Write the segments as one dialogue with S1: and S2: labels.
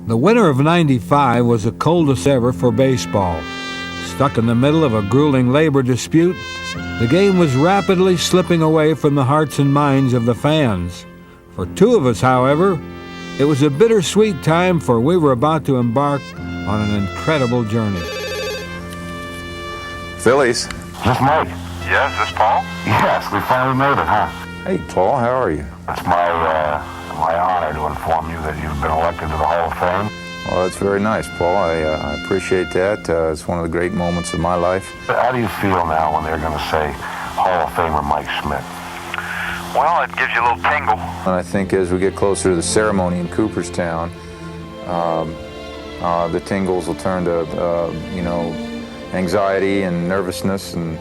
S1: The winter of '95 was the coldest ever for baseball. Stuck in the middle of a grueling labor dispute, the game was rapidly slipping away from the hearts and minds of the fans. For two of us, however, it was a bittersweet time, for we were about to embark on an incredible journey.
S2: Phillies.
S3: This Mike.
S4: Yes, this Paul?
S3: Yes, we finally made it, huh?
S2: Hey, Paul, how are you?
S3: It's my honor to inform you that you've been elected to the Hall of Fame.
S2: Well, that's very nice, Paul. I appreciate that. It's one of the great moments of my life.
S3: How do you feel now when they're going to say Hall of Famer Mike Schmidt?
S4: Well, it gives you a little tingle.
S2: And I think as we get closer to the ceremony in Cooperstown, the tingles will turn to, anxiety and nervousness and,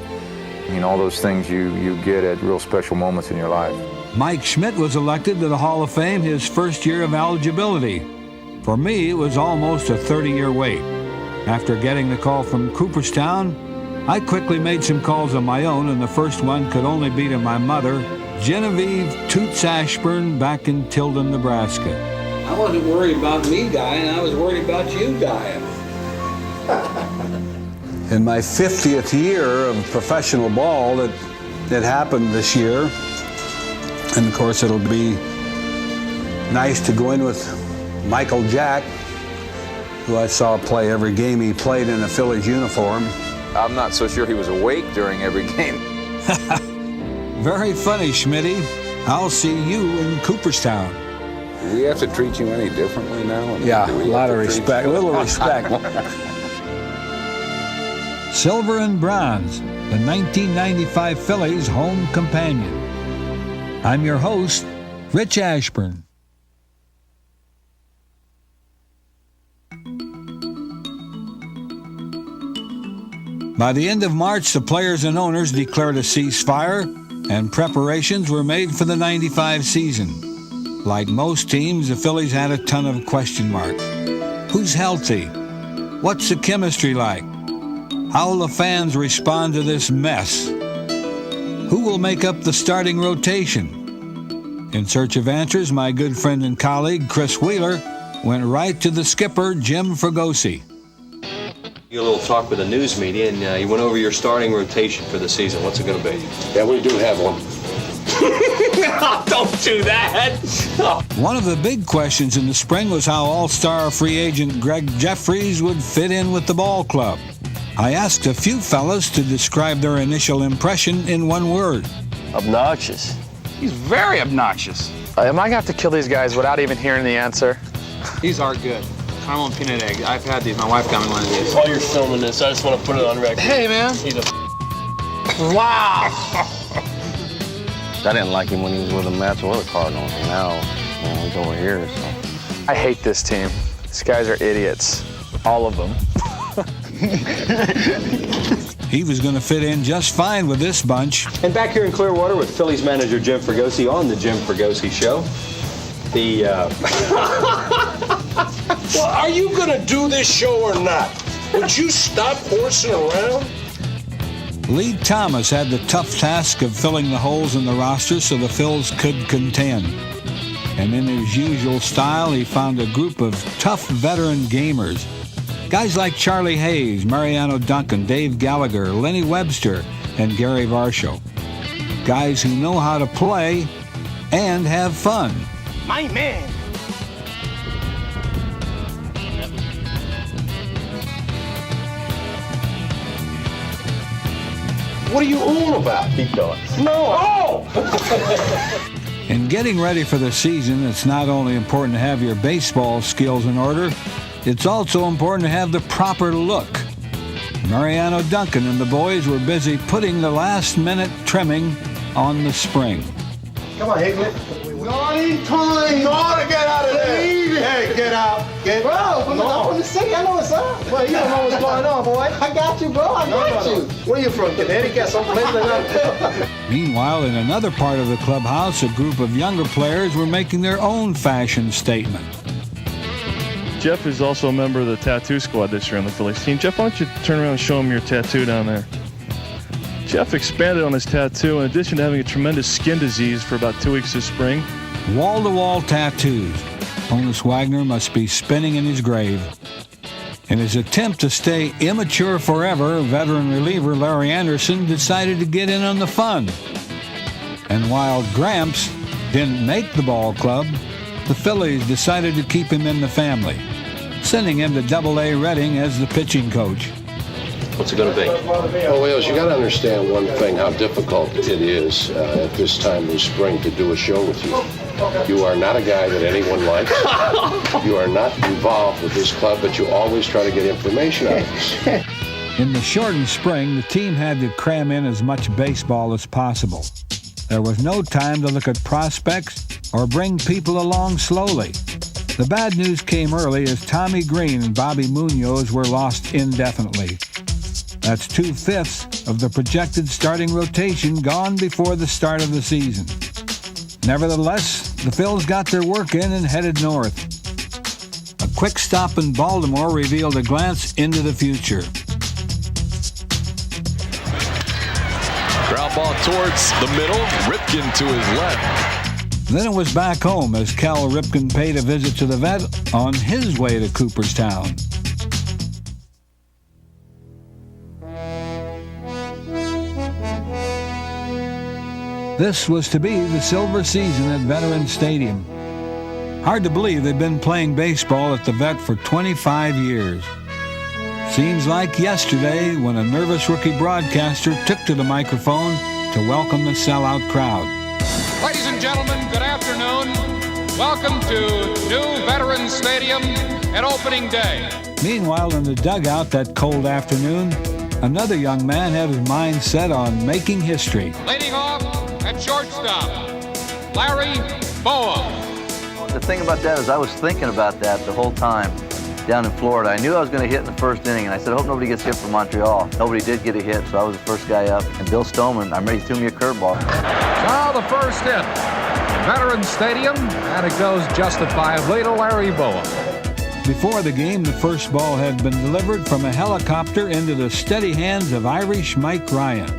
S2: all those things you get at real special moments in your life.
S1: Mike Schmidt was elected to the Hall of Fame his first year of eligibility. For me, it was almost a 30-year wait. After getting the call from Cooperstown, I quickly made some calls on my own, and the first one could only be to my mother, Genevieve Toots Ashburn, back in Tilden, Nebraska.
S5: I wasn't worried about me dying, I was worried about you dying.
S6: In my 50th year of professional ball, it happened this year. And of course, it'll be nice to go in with Michael Jack, who I saw play every game he played in a Phillies uniform.
S2: I'm not so sure he was awake during every game.
S1: Very funny, Schmitty. I'll see you in Cooperstown.
S7: Do we have to treat you any differently now?
S6: Yeah, a lot of respect, a little respect.
S1: Silver and Bronze, the 1995 Phillies home companion. I'm your host, Rich Ashburn. By the end of March, the players and owners declared a ceasefire, and preparations were made for the '95 season. Like most teams, the Phillies had a ton of question marks. Who's healthy? What's the chemistry like? How will the fans respond to this mess? Who will make up the starting rotation? In search of answers, my good friend and colleague, Chris Wheeler, went right to the skipper, Jim Fregosi.
S8: You had a little talk with the news media, and you went over your starting rotation for the season. What's it going to be?
S3: Yeah, we do have one.
S8: Don't do that!
S1: One of the big questions in the spring was how all-star free agent Greg Jeffries would fit in with the ball club. I asked a few fellas to describe their initial impression in one word.
S9: Obnoxious.
S10: He's very obnoxious.
S9: Am I going to have to kill these guys without even hearing the answer?
S10: These are good. Caramel and peanut egg. I've had these. My wife got me one of these.
S9: While you're filming this, I just want to put it on record.
S10: Hey, man.
S9: He's a
S10: Wow.
S9: I didn't like him when he was with the Mets or the Cardinals. And now, he's over here, so. I hate this team. These guys are idiots. All of them.
S1: He was going to fit in just fine with this bunch.
S8: And back here in Clearwater with Phillies manager Jim Fregosi on the Jim Fregosi Show.
S3: Well, are you going to do this show or not? Would you stop horsing around?
S1: Lee Thomas had the tough task of filling the holes in the roster so the Phils could contend. And in his usual style, he found a group of tough veteran gamers. Guys like Charlie Hayes, Mariano Duncan, Dave Gallagher, Lenny Webster, and Gary Varsho. Guys who know how to play and have fun.
S10: My man.
S3: What are you on about?
S9: Keep going.
S3: No. Oh!
S1: In getting ready for the season, it's not only important to have your baseball skills in order, it's also important to have the proper look. Mariano Duncan and the boys were busy putting the last-minute trimming on the spring.
S3: Come on, Higley. Not in time. You ought to get out of there. Hey, get out.
S5: Bro, I'm from the city, I know what's up.
S3: Well, you don't know what's going on, boy.
S5: I got you, bro, I got you.
S3: Where you from, Connecticut? Someplace like that?
S1: Meanwhile, in another part of the clubhouse, a group of younger players were making their own fashion statement.
S11: Jeff is also a member of the tattoo squad this year on the Phillies team. Jeff, why don't you turn around and show him your tattoo down there? Jeff expanded on his tattoo in addition to having a tremendous skin disease for about 2 weeks this spring.
S1: Wall-to-wall tattoos. Honus Wagner must be spinning in his grave. In his attempt to stay immature forever, veteran reliever Larry Anderson decided to get in on the fun. And while Gramps didn't make the ball club, the Phillies decided to keep him in the family, sending him to Double-A Reading as the pitching coach.
S8: What's it going to be?
S3: Well, Wales, you got to understand one thing, how difficult it is at this time of spring to do a show with you. You are not a guy that anyone likes. You are not involved with this club, but you always try to get information out of us.
S1: In the shortened spring, the team had to cram in as much baseball as possible. There was no time to look at prospects or bring people along slowly. The bad news came early as Tommy Green and Bobby Munoz were lost indefinitely. That's 2/5 of the projected starting rotation gone before the start of the season. Nevertheless, the Phils got their work in and headed north. A quick stop in Baltimore revealed a glance into the future.
S12: Ground ball towards the middle, Ripken to his left.
S1: Then it was back home as Cal Ripken paid a visit to the vet on his way to Cooperstown. This was to be the silver season at Veterans Stadium. Hard to believe they've been playing baseball at the vet for 25 years. Seems like yesterday when a nervous rookie broadcaster took to the microphone to welcome the sellout crowd.
S13: Ladies and gentlemen, good afternoon. Welcome to New Veterans Stadium at opening day.
S1: Meanwhile, in the dugout that cold afternoon, another young man had his mind set on making history.
S13: Leading off at shortstop, Larry Bowa.
S14: The thing about that is I was thinking about that the whole time down in Florida. I knew I was going to hit in the first inning, and I said, I hope nobody gets hit from Montreal. Nobody did get a hit, so I was the first guy up. And Bill Stoneman, I'm ready to throw me a curveball.
S13: Now the first hit, Veterans Stadium, and it goes justifiably to Larry Bowa.
S1: Before the game, the first ball had been delivered from a helicopter into the steady hands of Irish Mike Ryan.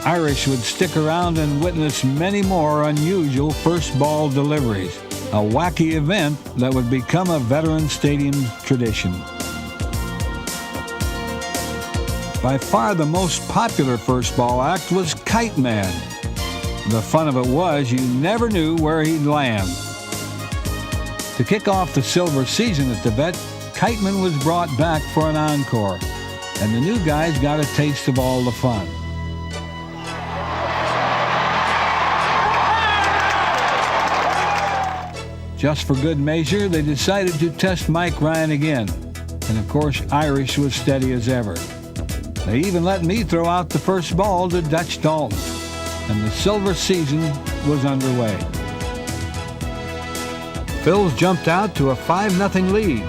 S1: Irish would stick around and witness many more unusual first ball deliveries, a wacky event that would become a Veterans Stadium tradition. By far the most popular first ball act was Kite Man. The fun of it was you never knew where he'd land. To kick off the silver season at the vet, Kite Man was brought back for an encore, and the new guys got a taste of all the fun. Just for good measure, they decided to test Mike Ryan again, and of course Irish was steady as ever. They even let me throw out the first ball to Dutch Dalton, and the silver season was underway. Phils jumped out to a 5-0 lead.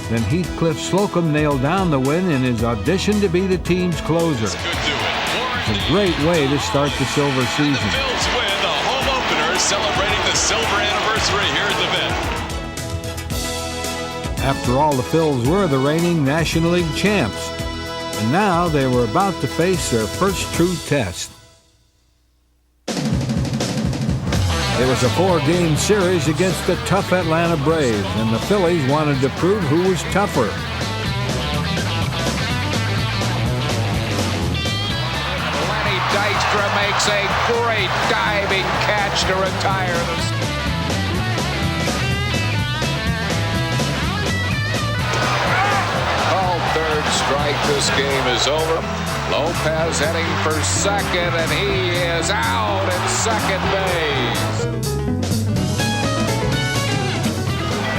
S1: Then Heathcliff Slocum nailed down the win in his audition to be the team's closer. It's a great way to start the silver season.
S12: The Phils win the home opener, celebrating the silver anniversary here at the vet.
S1: After all, the Phils were the reigning National League champs, and now they were about to face their first true test. It was a 4-game series against the tough Atlanta Braves, and the Phillies wanted to prove who was tougher.
S13: Lenny Dykstra makes a great diving catch to retire the... Third strike, this game is over. Lopez heading for second, and he is out at second base.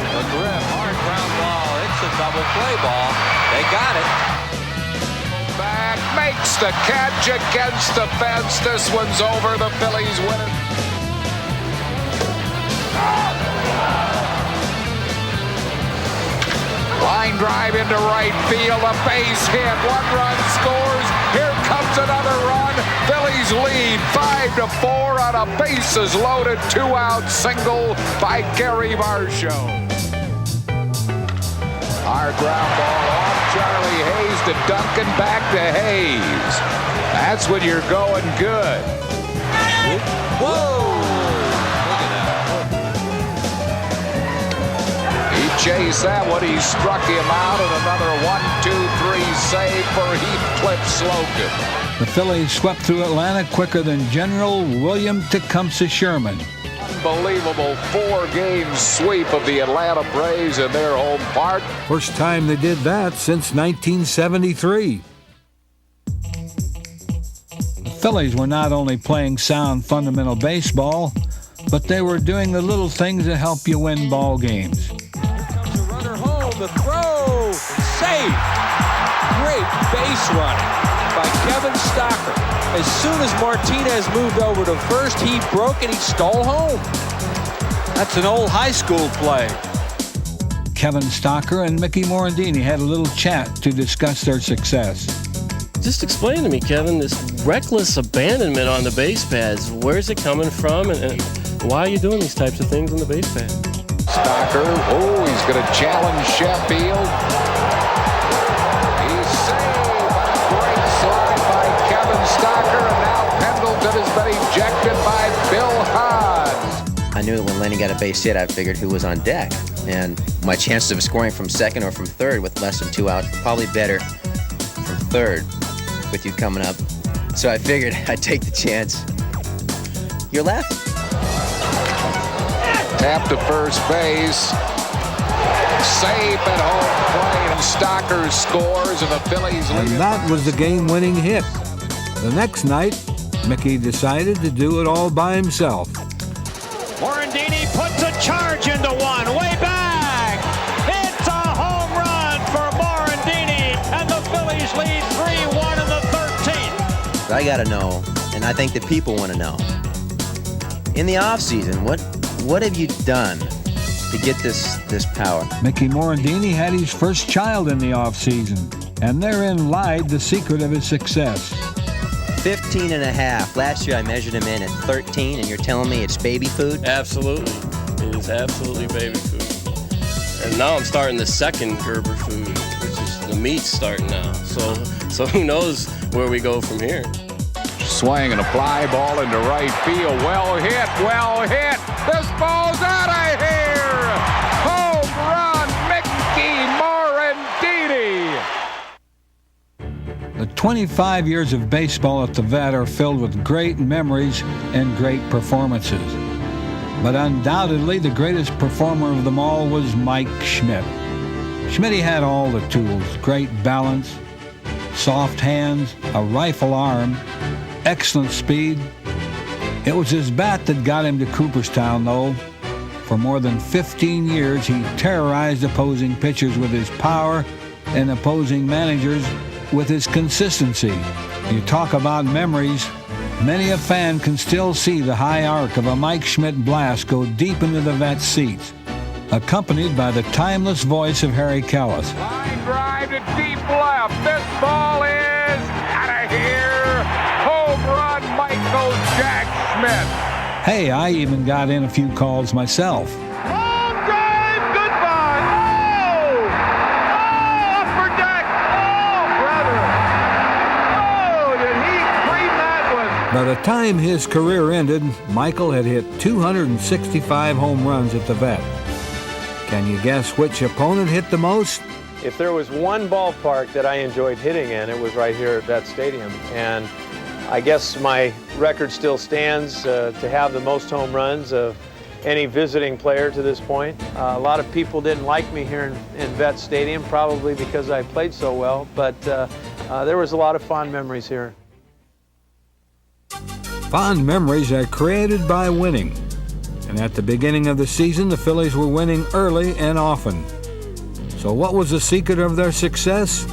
S15: A grip, hard ground ball. It's a double play ball. They got it.
S13: Back, makes the catch against the fence. This one's over. The Phillies win it. Line drive into right field, a base hit, 1 run scores, here comes another run, Phillies lead 5-4 on a bases loaded 2-out single by Gary Varsho. Our ground ball off Charlie Hayes to Duncan, back to Hayes. That's when you're going good.
S15: Whoa!
S13: chase that one. He struck him out, and another 1-2-3 save for Heathcliff Slocum.
S1: The Phillies swept through Atlanta quicker than General William Tecumseh Sherman.
S13: Unbelievable 4-game sweep of the Atlanta Braves in their home park.
S1: First time they did that since 1973. The Phillies were not only playing sound fundamental baseball, but they were doing the little things that help you win ball games.
S15: Here comes a runner home, the throw, safe. Great base running by Kevin Stocker. As soon as Martinez moved over to first, he broke and he stole home. That's an old high school play.
S1: Kevin Stocker and Mickey Morandini had a little chat to discuss their success.
S16: Just explain to me, Kevin, this reckless abandonment on the base pads. Where's it coming from, and why are you doing these types of things on the base pad?
S13: Stocker, he's going to challenge Sheffield. He's saved on a great slide by Kevin Stocker, and now Pendleton has been ejected by Bill Hodge.
S17: I knew that when Lenny got a base hit, I figured who was on deck. And my chances of scoring from second or from third with less than 2 outs were probably better from third with you coming up. So I figured I'd take the chance. You're left.
S13: Tap to first base. Safe at home plate, and Stocker scores, and the Phillies lead.
S1: And that was the game-winning hit. The next night, Mickey decided to do it all by himself.
S18: Morandini puts a charge into one, way back. It's a home run for Morandini, and the Phillies lead 3-1 in the 13th.
S17: I gotta know, and I think the people want to know. In the offseason, what have you done to get this power?
S1: Mickey Morandini had his first child in the offseason, and therein lied the secret of his success.
S17: 15 and a half. Last year I measured him in at 13, and you're telling me it's baby food?
S16: Absolutely. It is absolutely baby food. And now I'm starting the second Gerber food, which is the meat's starting now. So who knows where we go from here.
S13: Swing and a fly ball into right field. Well hit, well hit. This ball's out of here. Home run, Mickey Morandini.
S1: The 25 years of baseball at the Vet are filled with great memories and great performances. But undoubtedly, the greatest performer of them all was Mike Schmidt. Schmidt had all the tools: great balance, soft hands, a rifle arm, excellent speed. It was his bat that got him to Cooperstown, though. For more than 15 years, he terrorized opposing pitchers with his power and opposing managers with his consistency. You talk about memories. Many a fan can still see the high arc of a Mike Schmidt blast go deep into the Vet seats, accompanied by the timeless voice of Harry Kellis.
S13: Line drive to deep left. This ball is out of here. Home run, Michael Jack Schmidt.
S1: Hey, I even got in a few calls myself.
S18: Home drive, goodbye. Oh! Oh, upper deck. Oh, brother. Oh, did he cream that one?
S1: By the time his career ended, Michael had hit 265 home runs at the Vet. Can you guess which opponent hit the most?
S19: If there was one ballpark that I enjoyed hitting in, it was right here at Vet Stadium. And I guess my record still stands to have the most home runs of any visiting player to this point. A lot of people didn't like me here in Vet Stadium, probably because I played so well, but there was a lot of fond memories here.
S1: Fond memories are created by winning. And at the beginning of the season, the Phillies were winning early and often. So what was the secret of their success?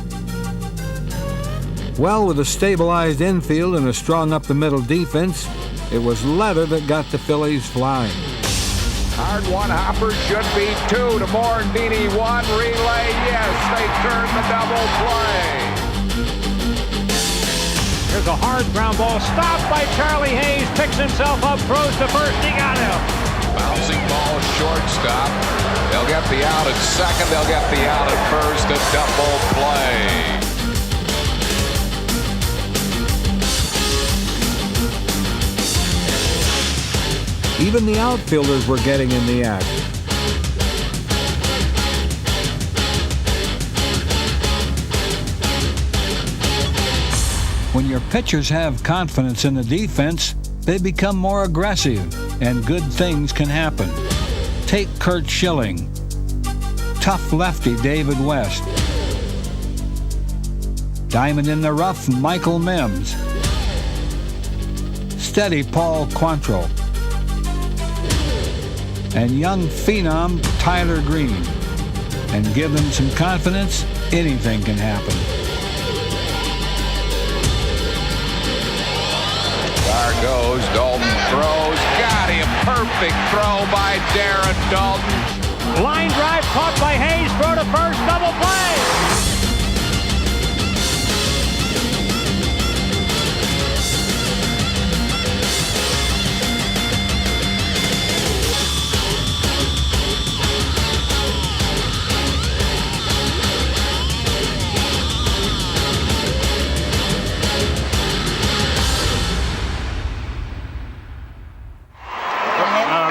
S1: Well, with a stabilized infield and a strong up-the-middle defense, it was Letter that got the Phillies flying.
S13: Hard one, Hopper should be 2 to Morandini, 1 relay. Yes, they turned the double play.
S18: Here's a hard ground ball stopped by Charlie Hayes. Picks himself up, throws to first. He got him.
S13: Bouncing ball, shortstop. They'll get the out at second. They'll get the out at first. A double play.
S1: Even the outfielders were getting in the act. your pitchers have confidence in the defense, they become more aggressive, and good things can happen. Take Curt Schilling, tough lefty David West, diamond in the rough Michael Mims, steady Paul Quantrill, and young phenom Tyler Green. And give them some confidence, anything can happen.
S13: There goes, Dalton throws, got him, perfect throw by Darren Dalton.
S18: Line drive caught by Hayes, throw to first, double play.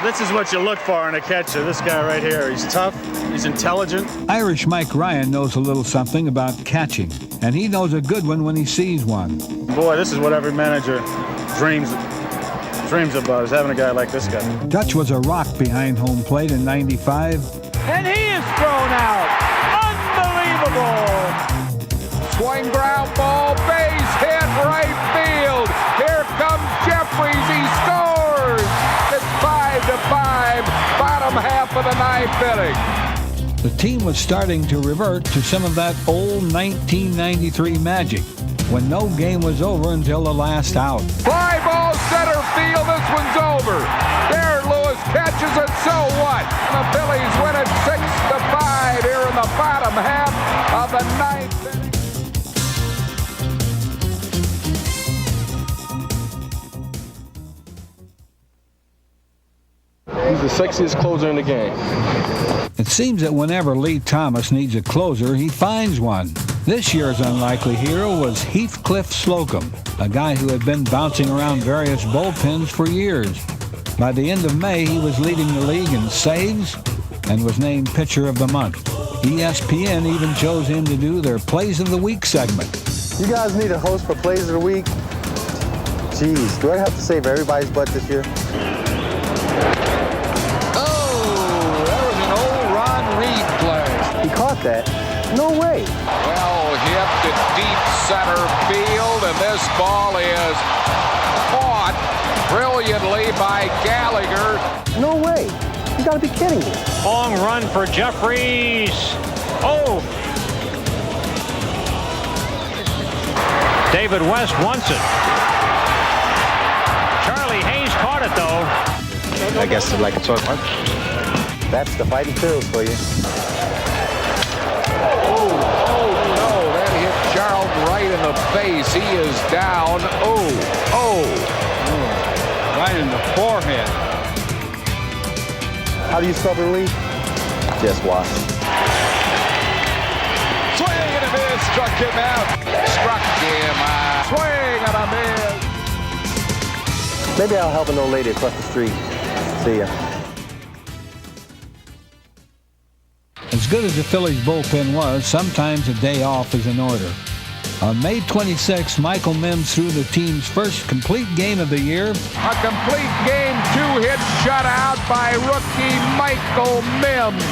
S11: This is what you look for in a catcher. This guy right here. He's tough. He's intelligent.
S1: Irish Mike Ryan knows a little something about catching, and he knows a good one when he sees one.
S11: Boy, this is what every manager dreams about, is having a guy like this guy.
S1: Dutch was a rock behind home plate in '95.
S18: And he is thrown out. Unbelievable.
S13: Swing ground ball, base hit, right field. Here comes Jeffries, he scores. It's 5-5, bottom half of the ninth inning.
S1: The team was starting to revert to some of that old 1993 magic, when no game was over until the last out.
S13: Fly ball center field, this one's over. Darren Lewis catches it, so what? The Phillies win it 6-5 here in the bottom half of the ninth inning.
S9: He's the sexiest closer in the game.
S1: It seems that whenever Lee Thomas needs a closer, he finds one. This year's unlikely hero was Heathcliff Slocum, a guy who had been bouncing around various bullpens for years. By the end of May, he was leading the league in saves and was named Pitcher of the Month. ESPN even chose him to do their Plays of the Week segment.
S20: You guys need a host for Plays of the Week? Jeez, do I have to save everybody's butt this year? He caught that? No way.
S13: Well hit to deep center field, and this ball is caught brilliantly by Gallagher.
S20: No way. You gotta be kidding me.
S18: Long run for Jeffries. Oh! David West wants it. Charlie Hayes caught it, though.
S20: I guess it's like a short one. That's the fighting Phillies for you.
S13: That hit Charlton right in the face. He is down.
S5: Right in the forehead.
S20: How do you spell the lead? Just watch.
S13: Swing and a miss. Struck him out. Struck him out. Swing and a miss.
S20: Maybe I'll help an old lady across the street. See ya.
S1: As good as the Phillies bullpen was, sometimes a day off is in order. On May 26, Michael Mims threw the team's first complete game of the year.
S13: A complete game, 2-hit shutout by rookie Michael Mims.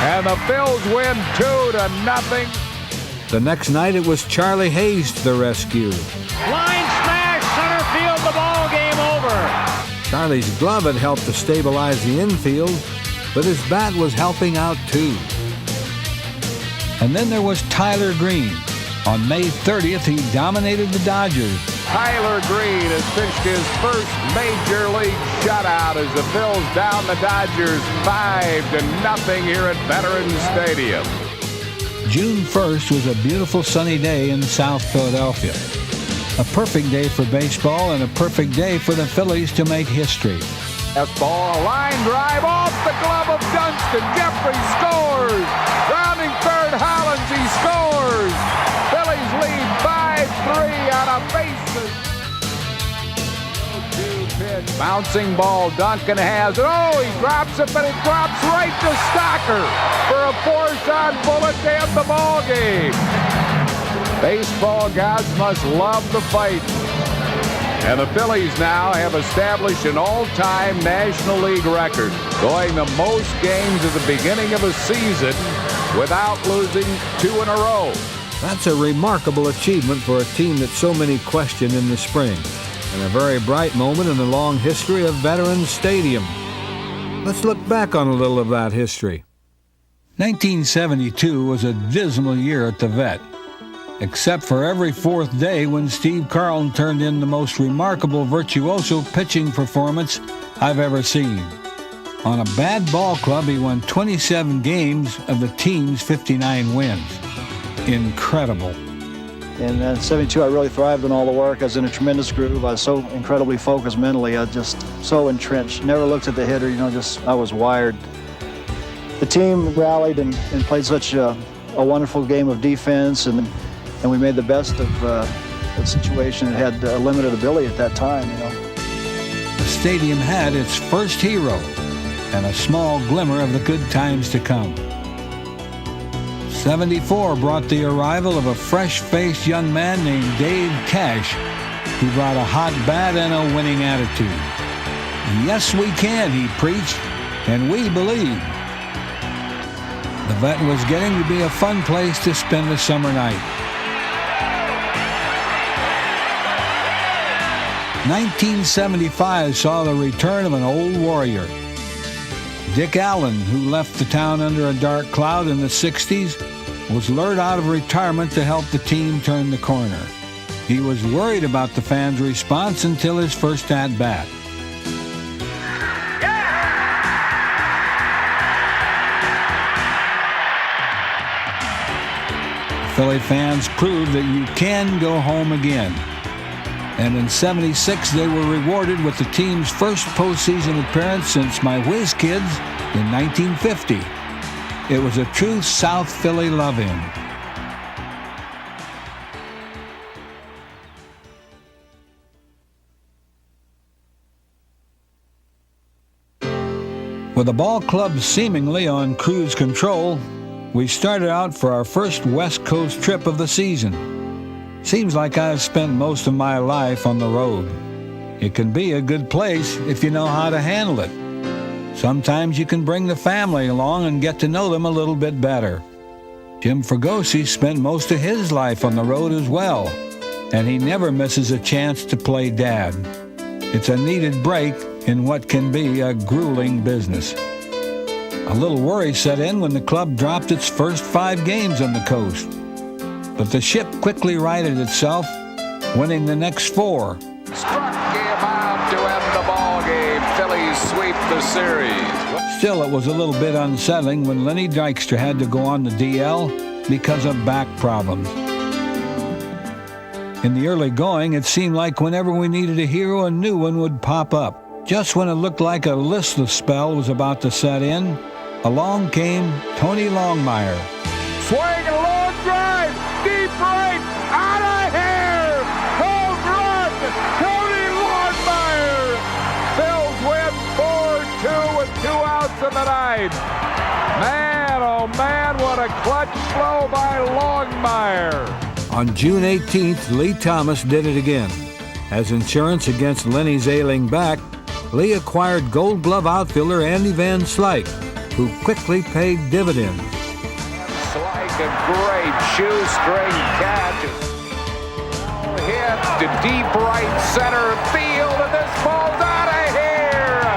S13: And the Phils win 2-0.
S1: The next night, it was Charlie Hayes to the rescue.
S18: Line smash, center field, the ball game over.
S1: Charlie's glove had helped to stabilize the infield, but his bat was helping out too. And then there was Tyler Green. On May 30th, he dominated the Dodgers.
S13: Tyler Green has pitched his first major league shutout as the Phils down the Dodgers 5-0 here at Veterans Stadium.
S1: June 1st was a beautiful sunny day in South Philadelphia. A perfect day for baseball and a perfect day for the Phillies to make history.
S13: Ball, line drive off the glove of Dunston. Jeffries scores. Rounding third, Hollins, he scores. Phillies lead 5-3 on a bases. 2 pitch, bouncing ball. Duncan has it. Oh, he drops it, but it drops right to Stocker for a 4-shot bullet to end the ball game. Baseball gods must love the fight. And the Phillies now have established an all-time National League record, going the most games at the beginning of a season without losing 2 in a row.
S1: That's a remarkable achievement for a team that so many questioned in the spring, and a very bright moment in the long history of Veterans Stadium. Let's look back on a little of that history. 1972 was a dismal year at the Vet, except for every fourth day when Steve Carlton turned in the most remarkable virtuoso pitching performance I've ever seen. On a bad ball club, he won 27 games of the team's 59 wins. Incredible.
S21: In 72, I really thrived on all the work. I was in a tremendous groove. I was so incredibly focused mentally. I was just so entrenched. Never looked at the hitter, I was wired. The team rallied and played such a wonderful game of defense, and we made the best of the situation. It had a limited ability at that time,
S1: The stadium had its first hero and a small glimmer of the good times to come. 74 brought the arrival of a fresh-faced young man named Dave Cash, who brought a hot bat and a winning attitude. Yes, we can, he preached, and we believe. The Vet was getting to be a fun place to spend a summer night. 1975 saw the return of an old warrior. Dick Allen, who left the town under a dark cloud in the 60s, was lured out of retirement to help the team turn the corner. He was worried about the fans' response until his first at-bat. Philly fans proved that you can go home again. And in 76, they were rewarded with the team's first postseason appearance since my Whiz Kids in 1950. It was a true South Philly love-in. With the ball club seemingly on cruise control, we started out for our first West Coast trip of the season. Seems like I've spent most of my life on the road. It can be a good place if you know how to handle it. Sometimes you can bring the family along and get to know them a little bit better. Jim Fregosi spent most of his life on the road as well, and he never misses a chance to play dad. It's a needed break in what can be a grueling business. A little worry set in when the club dropped its first 5 games on the coast. But the ship quickly righted itself, winning the next 4.
S13: Struck him out to end the ball game. Phillies sweep the series.
S1: Still, it was a little bit unsettling when Lenny Dykstra had to go on the DL because of back problems. In the early going, it seemed like whenever we needed a hero, a new one would pop up. Just when it looked like a listless spell was about to set in, along came Tony Longmire.
S13: Swing and a long drive, deep right, out of here, home run, Tony Longmire. Phils win 4-2 with 2 outs in the 9th. Man, oh man, what a clutch blow by Longmire.
S1: On June 18th, Lee Thomas did it again. As insurance against Lenny's ailing back, Lee acquired Gold Glove outfielder Andy Van Slyke, who quickly paid dividends.
S13: Slyke, a great shoestring catch. Hit to deep right center field, and this ball's out of here.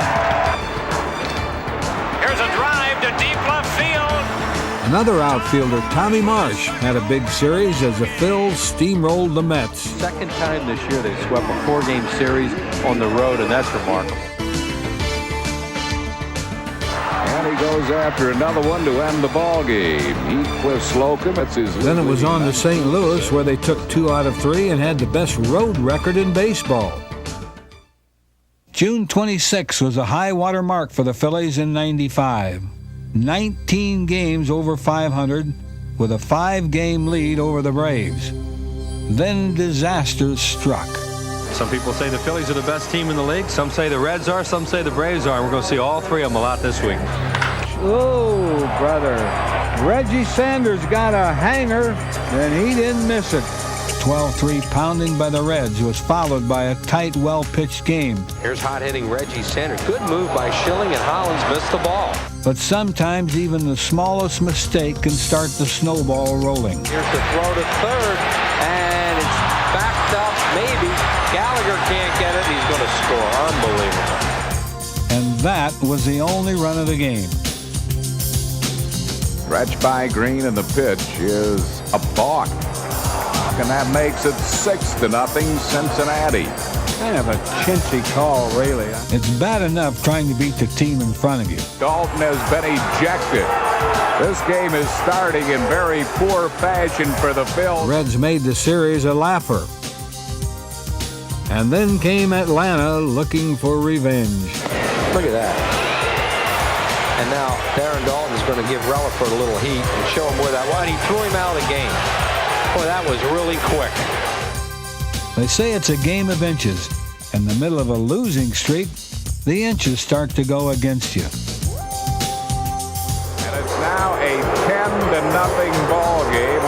S18: Here's a drive to deep left field.
S1: Another outfielder, Tommy Marsh, had a big series as the Phils steamrolled the Mets.
S22: Second time this year they swept a 4-game series on the road, and that's remarkable.
S13: And he goes after another one to end the ball game. Heathcliff Slocum, it's his.
S1: Then it was on to St. Louis, where they took 2 out of 3 and had the best road record in baseball. June 26 was a high water mark for the Phillies in '95. 19 games over 500 with a 5-game lead over the Braves. Then disaster struck.
S22: Some people say the Phillies are the best team in the league. Some say the Reds are. Some say the Braves are. And we're going to see all 3 of them a lot this week.
S19: Oh, brother.
S1: Reggie Sanders got a hanger, and he didn't miss it. 12-3 pounding by the Reds was followed by a tight, well-pitched game.
S15: Here's hot-hitting Reggie Sanders. Good move by Schilling, and Hollins missed the ball.
S1: But sometimes even the smallest mistake can start the snowball rolling.
S15: Here's the throw to third, and it's backed up, maybe. Gallagher can't get it. He's going to score. Unbelievable.
S1: And that was the only run of the game.
S13: Stretch by Green, and the pitch is a balk. And that makes it 6-0 Cincinnati.
S6: Kind of a chintzy call, really.
S1: It's bad enough trying to beat the team in front of you.
S13: Dalton has been ejected. This game is starting in very poor fashion for the Phillies.
S1: Reds made the series a laugher. And then came Atlanta looking for revenge.
S15: Look at that. And now Darren Dalton is going to give Relaford a little heat and show him where that was. He threw him out of the game. Boy, that was really quick.
S1: They say it's a game of inches. In the middle of a losing streak, the inches start to go against you.
S13: And it's now a 10-0 ball game.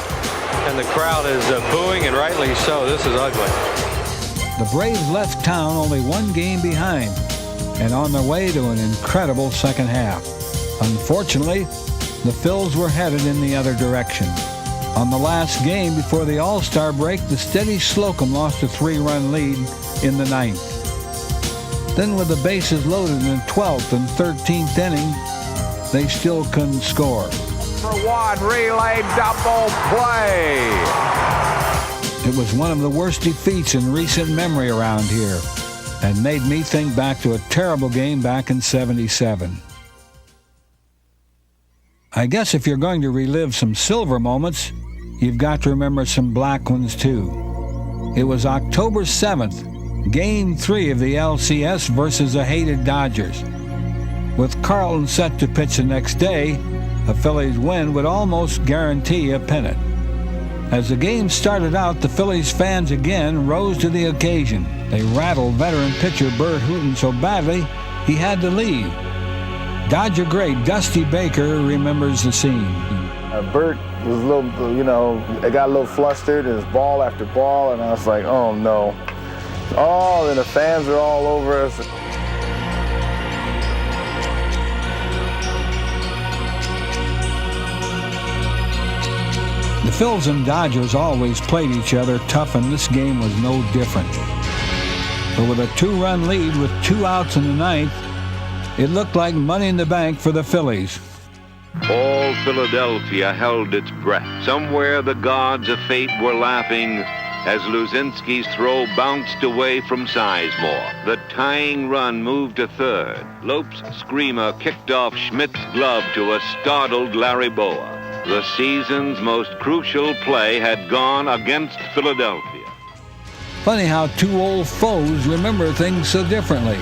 S15: And the crowd is booing, and rightly so. This is ugly.
S1: The Braves left town only one game behind and on their way to an incredible second half. Unfortunately, the Phils were headed in the other direction. On the last game before the All-Star break, the steady Slocum lost a 3-run lead in the 9th. Then with the bases loaded in the 12th and 13th inning, they still couldn't score.
S13: For one, relay double play.
S1: It was one of the worst defeats in recent memory around here and made me think back to a terrible game back in '77. I guess if you're going to relive some silver moments, you've got to remember some black ones too. It was October 7th, Game 3 of the LCS versus the hated Dodgers. With Carlton set to pitch the next day, a Phillies win would almost guarantee a pennant. As the game started out, the Phillies fans again rose to the occasion. They rattled veteran pitcher Bert Hooton so badly he had to leave. Dodger great Dusty Baker remembers the scene.
S2: Bert was a little, it got a little flustered, and it was ball after ball, and I was like, oh no. Oh, and the fans are all over us.
S1: The Phils and Dodgers always played each other tough, and this game was no different. But with a 2-run lead with 2 outs in the 9th, it looked like money in the bank for the Phillies.
S4: All Philadelphia held its breath. Somewhere the gods of fate were laughing as Luzinski's throw bounced away from Sizemore. The tying run moved to third. Lope's screamer kicked off Schmidt's glove to a startled Larry Boa. The season's most crucial play had gone against Philadelphia.
S1: Funny how two old foes remember things so differently.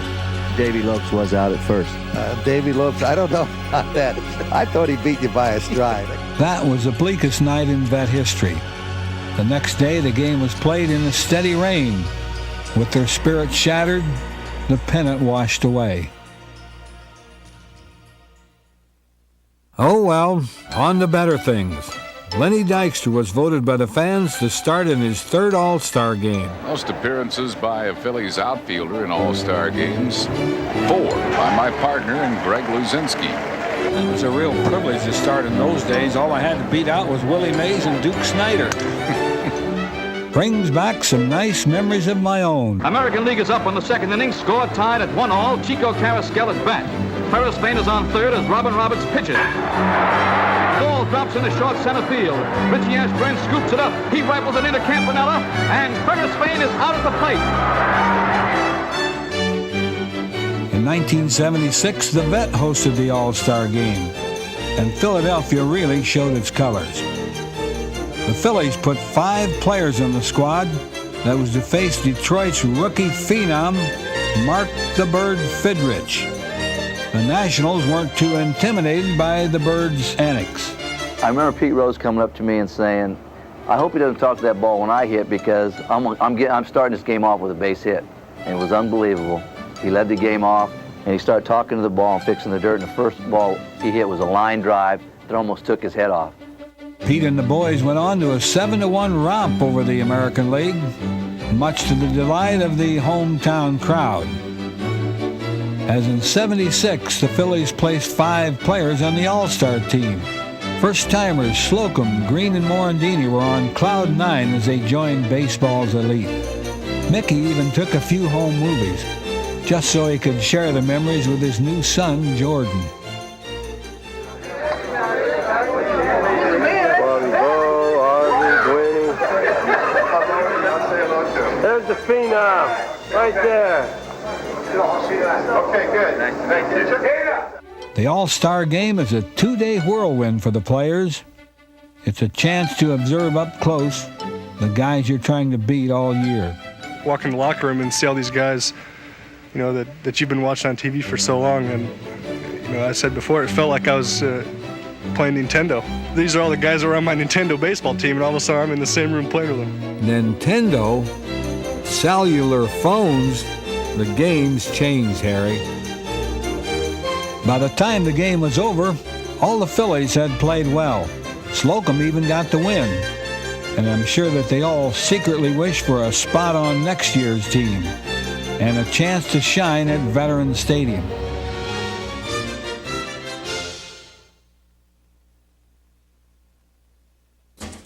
S14: Davey Lopes was out at first.
S20: Davey Lopes, I don't know about that. I thought he beat you by a stride.
S1: That was the bleakest night in vet history. The next day, the game was played in a steady rain. With their spirits shattered, the pennant washed away. Oh well, on to better things. Lenny Dykstra was voted by the fans to start in his 3rd All-Star game.
S13: Most appearances by a Phillies outfielder in All-Star games. 4 by my partner and Greg Luzinski.
S5: It was a real privilege to start in those days. All I had to beat out was Willie Mays and Duke Snyder.
S1: Brings back some nice memories of my own.
S23: American League is up on the 2nd inning. Score tied at 1-1. Chico Carrasquel is back. Ferris Spain is on 3rd as Robin Roberts pitches. Ball drops into short center field. Richie Ashburn scoops it up. He rifles it into Campanella, and Ferris Spain is out at the plate.
S1: In 1976, the Vet hosted the All-Star game, and Philadelphia really showed its colors. The Phillies put 5 players on the squad that was to face Detroit's rookie phenom, Mark the Bird Fidrich. The Nationals weren't too intimidated by the Bird's antics.
S14: I remember Pete Rose coming up to me and saying, I hope he doesn't talk to that ball when I hit, because I'm starting this game off with a base hit. And it was unbelievable. He led the game off, and he started talking to the ball and fixing the dirt, and the first ball he hit was a line drive that almost took his head off.
S1: Pete and the boys went on to a 7-1 romp over the American League, much to the delight of the hometown crowd. As in '76, the Phillies placed 5 players on the All-Star team. First-timers Slocum, Green, and Morandini were on cloud 9 as they joined baseball's elite. Mickey even took a few home movies, just so he could share the memories with his new son, Jordan.
S7: There's the phenom, right there. Okay, good. Thank you.
S1: The All-Star Game is a 2-day whirlwind for the players. It's a chance to observe up close the guys you're trying to beat all year.
S11: Walk in the locker room and see all these guys, you know, that you've been watching on TV for so long. And, you know, I said before, it felt like I was playing Nintendo. These are all the guys that were on my Nintendo baseball team, and all of a sudden I'm in the same room playing with them.
S1: Nintendo, cellular phones, the game's changed, Harry. By the time the game was over, all the Phillies had played well. Slocum even got the win. And I'm sure that they all secretly wish for a spot on next year's team and a chance to shine at Veterans Stadium.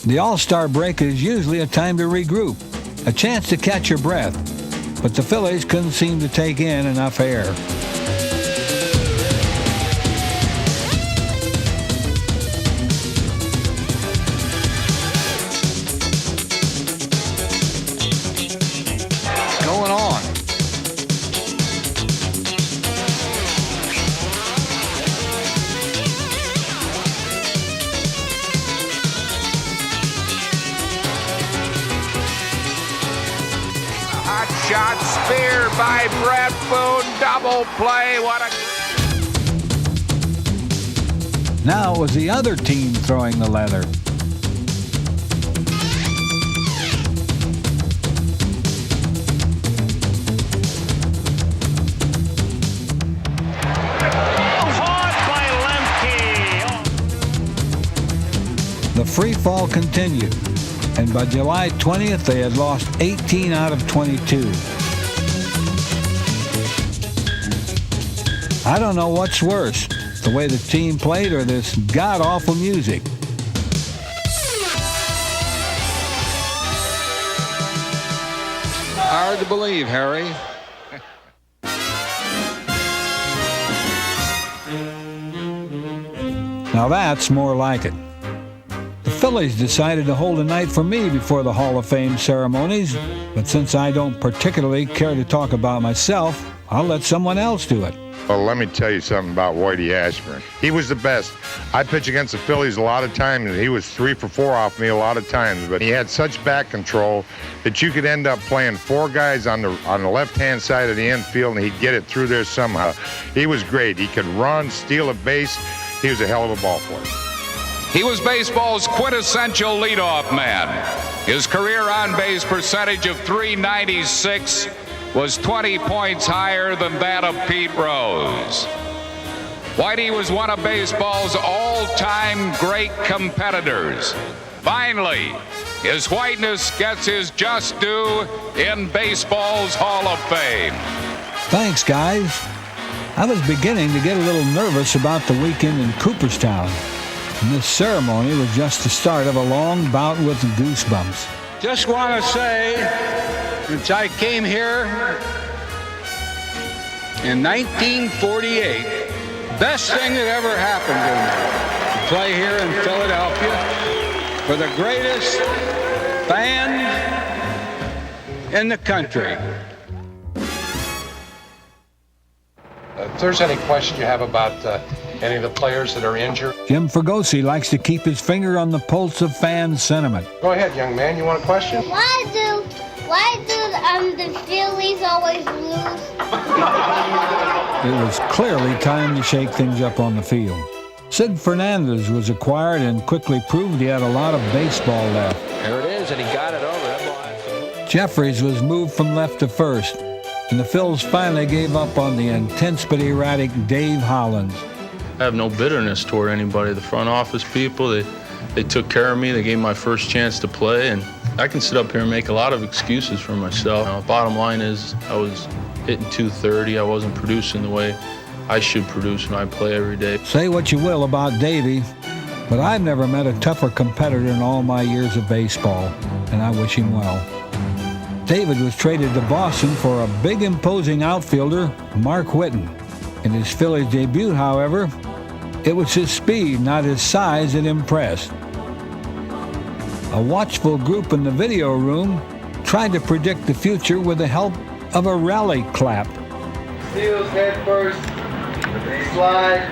S1: The All-Star break is usually a time to regroup, a chance to catch your breath, but the Phillies couldn't seem to take in enough air.
S13: Shot speared by Brett Boone, double play, what a...
S1: Now it was the other team throwing the leather.
S18: Caught by Lemke.
S1: The free fall continued, and by July 20th, they had lost 18 out of 22. I don't know what's worse, the way the team played or this god-awful music.
S5: Hard to believe, Harry.
S1: Now that's more like it. The Phillies decided to hold a night for me before the Hall of Fame ceremonies, but since I don't particularly care to talk about myself, I'll let someone else do it.
S8: Well, let me tell you something about Whitey Ashburn. He was the best. I pitched against the Phillies a lot of times, and he was 3 for 4 off me a lot of times, but he had such back control that you could end up playing 4 guys on the left-hand side of the infield, and he'd get it through there somehow. He was great. He could run, steal a base. He was a hell of a ball player.
S13: He was baseball's quintessential leadoff man. His career on-base percentage of .396 was 20 points higher than that of Pete Rose. Whitey was one of baseball's all-time great competitors. Finally, his whiteness gets his just due in baseball's Hall of Fame.
S1: Thanks, guys. I was beginning to get a little nervous about the weekend in Cooperstown, and this ceremony was just the start of a long bout with goosebumps.
S5: Just want to say, since I came here in 1948, best thing that ever happened to me, to play here in Philadelphia for the greatest band in the country.
S3: If there's any question you have about any of the players that are injured.
S1: Jim Fregosi likes to keep his finger on the pulse of fan sentiment.
S3: Go ahead, young man. You want a question?
S10: Why do the Phillies always lose?
S1: It was clearly time to shake things up on the field. Sid Fernandez was acquired and quickly proved he had a lot of baseball left.
S15: There it is, and he got it over.
S1: Jeffries was moved from left to first. and the Phils finally gave up on the intense but erratic Dave Hollins.
S12: I have no bitterness toward anybody. The front office people, they took care of me. They gave me my first chance to play, and I can sit up here and make a lot of excuses for myself. You know, bottom line is I was hitting .230. I wasn't producing the way I should produce when I play every day.
S1: Say what you will about Davey, but I've never met a tougher competitor in all my years of baseball, and I wish him well. David was traded to Boston for a big, imposing outfielder, Mark Whitten. In his Phillies debut, however, it was his speed, not his size, that impressed. A watchful group in the video room tried to predict the future with the help of a rally clap.
S7: Steals head first. Slide.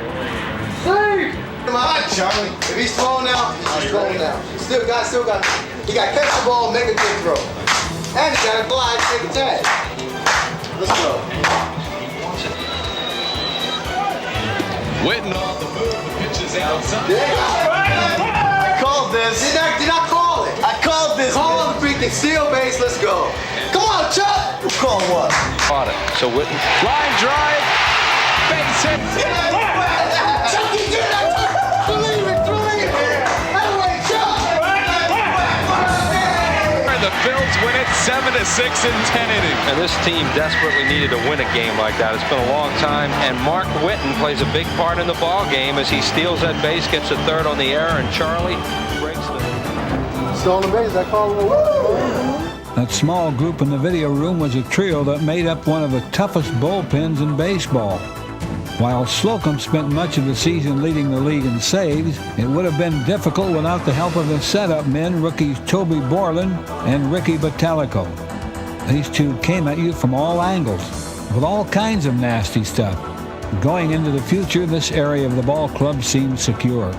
S7: Save!
S16: Come on, Charlie. If he's throwing out, he's just throwing out. Still got. He got to catch the ball, make a good throw. And he got to glide, take a tag. Let's go.
S17: Whitten off the move, the pitch is outside.
S16: I called this. Did not call it. I called this. Call the freaking steal base. Let's go. Come on, Chuck. Who called what?
S23: Caught it. So Whitten, line drive, base hit.
S16: Chuck, you did it. Believe it. That way, Chuck.
S23: The Phils win it 7-6 in 10 innings. And this team desperately needed to win a game like that. It's been a long time, and Mark Whitten plays a big part in the ball game as he steals that base, gets a third on the error, and Charlie breaks the...
S16: Still on the base. I called it.
S1: That small group in the video room was a trio that made up one of the toughest bullpens in baseball. While Slocum spent much of the season leading the league in saves, it would have been difficult without the help of the setup men, rookies Toby Borland and Ricky Bottalico. These two came at you from all angles, with all kinds of nasty stuff. Going into the future, this area of the ball club seemed secure.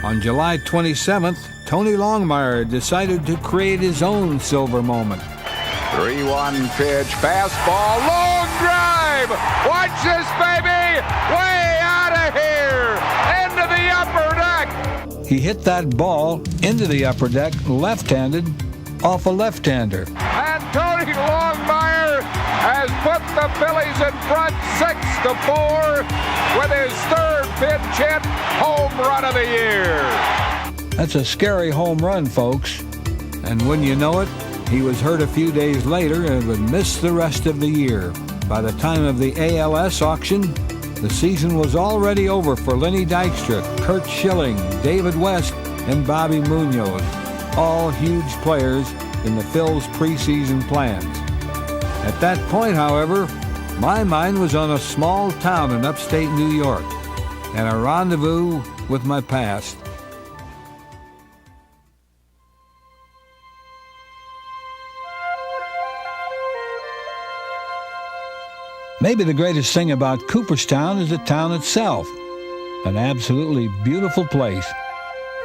S1: On July 27th, Tony Longmire decided to create his own silver moment.
S13: 3-1 pitch, fastball, long drive. Watch this, baby. Way out of here. Into the upper deck.
S1: He hit that ball into the upper deck left-handed off a left-hander.
S13: And Tony Longmire has put the Phillies in front 6-4 with his third pinch hit home run of the year.
S1: That's a scary home run, folks. And wouldn't you know it, he was hurt a few days later and would miss the rest of the year. By the time of the ALS auction, the season was already over for Lenny Dykstra, Curt Schilling, David West, and Bobby Munoz, all huge players in the Phils' preseason plans. At that point, however, my mind was on a small town in upstate New York and a rendezvous with my past. Maybe the greatest thing about Cooperstown is the town itself. An absolutely beautiful place.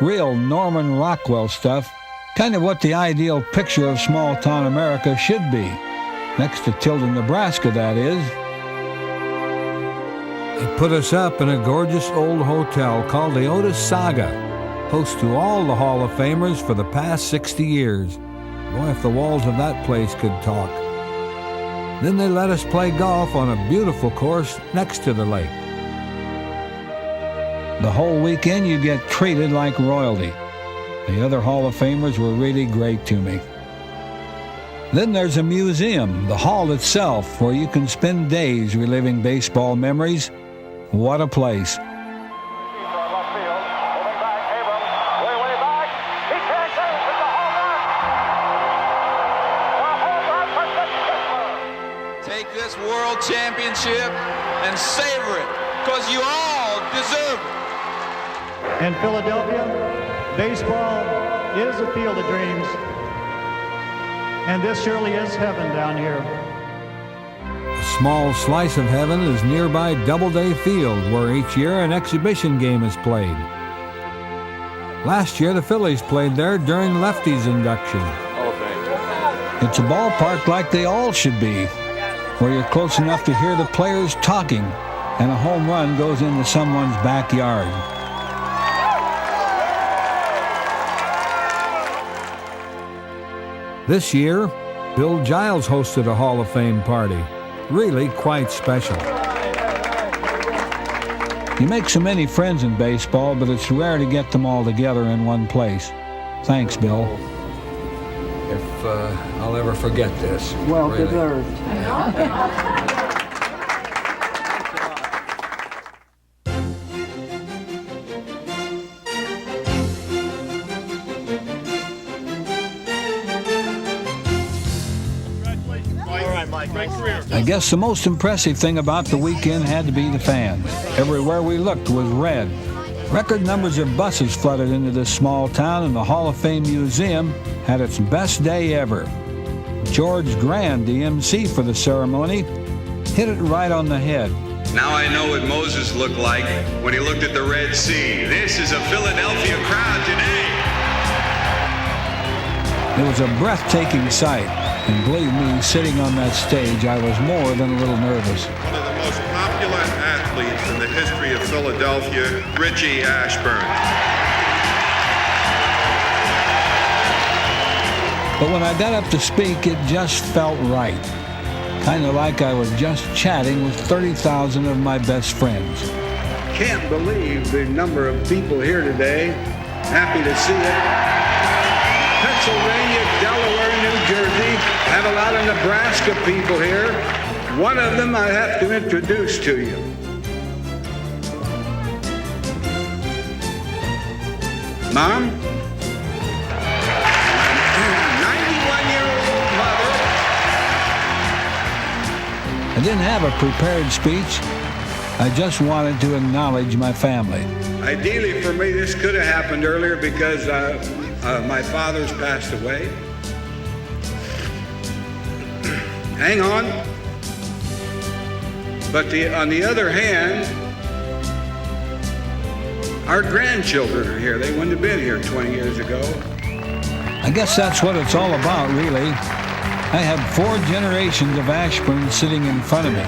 S1: Real Norman Rockwell stuff, kind of what the ideal picture of small-town America should be. Next to Tilden, Nebraska, that is. It put us up in a gorgeous old hotel called the Otis Saga, host to all the Hall of Famers for the past 60 years. Boy, if the walls of that place could talk. Then they let us play golf on a beautiful course next to the lake. The whole weekend you get treated like royalty. The other Hall of Famers were really great to me. Then there's a museum, the hall itself, where you can spend days reliving baseball memories. What a place.
S24: Take this world championship and savor it, because you all deserve it.
S21: In Philadelphia, baseball is a field of dreams. And this surely is heaven down here.
S1: A small slice of heaven is nearby Doubleday Field, where each year an exhibition game is played. Last year, the Phillies played there during Lefty's induction. It's a ballpark like they all should be, where you're close enough to hear the players talking, and a home run goes into someone's backyard. This year, Bill Giles hosted a Hall of Fame party. Really quite special. You make so many friends in baseball, but it's rare to get them all together in one place. Thanks, Bill.
S6: If I'll ever forget this.
S9: Well
S6: really.
S9: deserved.
S1: I guess the most impressive thing about the weekend had to be the fans. Everywhere we looked was red. Record numbers of buses flooded into this small town, and the Hall of Fame Museum had its best day ever. George Grand, the MC for the ceremony, hit it right on the head.
S19: Now I know what Moses looked like when he looked at the Red Sea. This is a Philadelphia crowd today.
S1: It was a breathtaking sight, and believe me, sitting on that stage, I was more than a little nervous.
S22: One of the most popular athletes in the history of Philadelphia, Richie Ashburn.
S1: But when I got up to speak, it just felt right. Kind of like I was just chatting with 30,000 of my best friends.
S25: Can't believe the number of people here today. Happy to see it. Pennsylvania, Delaware, New Jersey. Have a lot of Nebraska people here. One of them I have to introduce to you. Mom? 91-year-old mother.
S1: I didn't have a prepared speech. I just wanted to acknowledge my family.
S25: Ideally for me, this could have happened earlier because my father's passed away. Hang on. But on the other hand, our grandchildren are here. They wouldn't have been here 20 years ago.
S1: I guess that's what it's all about, really. I had 4 generations of Ashburn sitting in front of me.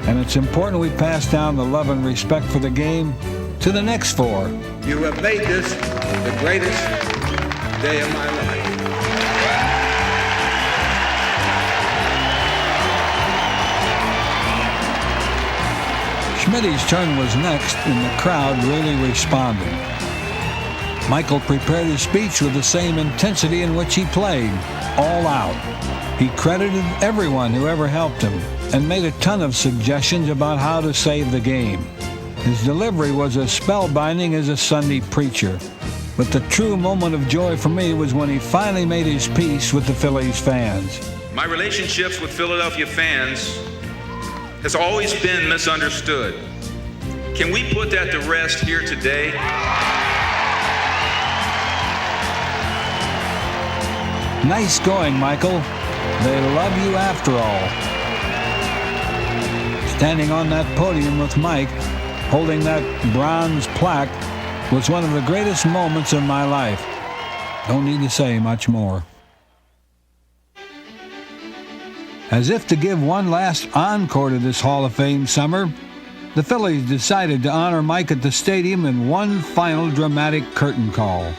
S1: And it's important we pass down the love and respect for the game to the next 4.
S25: You have made this the greatest day of my life.
S1: Schmitty's turn was next, and the crowd really responded. Michael prepared his speech with the same intensity in which he played, all out. He credited everyone who ever helped him and made a ton of suggestions about how to save the game. His delivery was as spellbinding as a Sunday preacher. But the true moment of joy for me was when he finally made his peace with the Phillies fans.
S19: My relationships with Philadelphia fans has always been misunderstood. Can we put that to rest here today?
S1: Nice going, Michael. They love you after all. Standing on that podium with Mike, holding that bronze plaque, was one of the greatest moments of my life. Don't need to say much more. As if to give one last encore to this Hall of Fame summer, the Phillies decided to honor Mike at the stadium in one final dramatic curtain call.